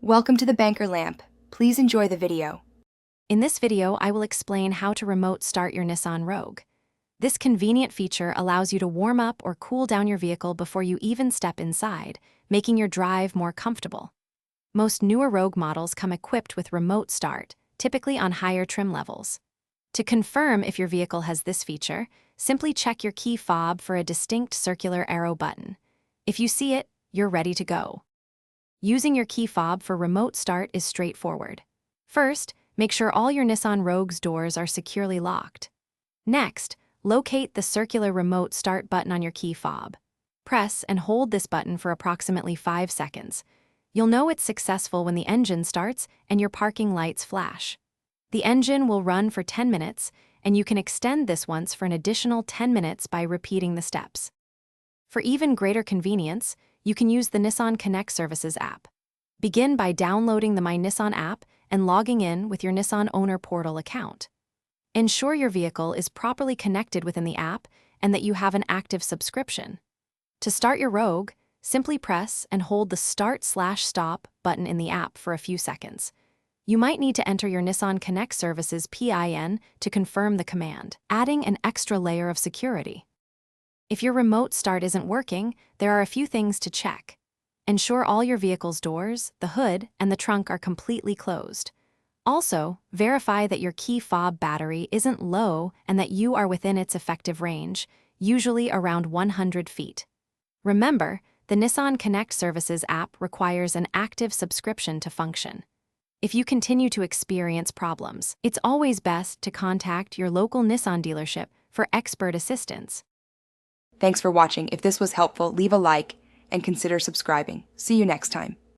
Welcome to the Banker Lamp. Please enjoy the video. In this video, I will explain how to remote start your Nissan Rogue. This convenient feature allows you to warm up or cool down your vehicle before you even step inside, making your drive more comfortable. Most newer Rogue models come equipped with remote start, typically on higher trim levels. To confirm if your vehicle has this feature, simply check your key fob for a distinct circular arrow button. If you see it, you're ready to go. Using your key fob for remote start is straightforward. First, make sure all your Nissan Rogue's doors are securely locked. Next, locate the circular remote start button on your key fob. Press and hold this button for approximately 5 seconds. You'll know it's successful when the engine starts and your parking lights flash. The engine will run for 10 minutes, and you can extend this once for an additional 10 minutes by repeating the steps. For even greater convenience, you can use the Nissan Connect Services app. Begin by downloading the My Nissan app and logging in with your Nissan Owner Portal account. Ensure your vehicle is properly connected within the app and that you have an active subscription. To start your Rogue, simply press and hold the Start/Stop button in the app for a few seconds. You might need to enter your Nissan Connect Services PIN to confirm the command, adding an extra layer of security. If your remote start isn't working, there are a few things to check. Ensure all your vehicle's doors, the hood, and the trunk are completely closed. Also, verify that your key fob battery isn't low and that you are within its effective range, usually around 100 feet. Remember, the Nissan Connect Services app requires an active subscription to function. If you continue to experience problems, it's always best to contact your local Nissan dealership for expert assistance. Thanks for watching. If this was helpful, leave a like and consider subscribing. See you next time.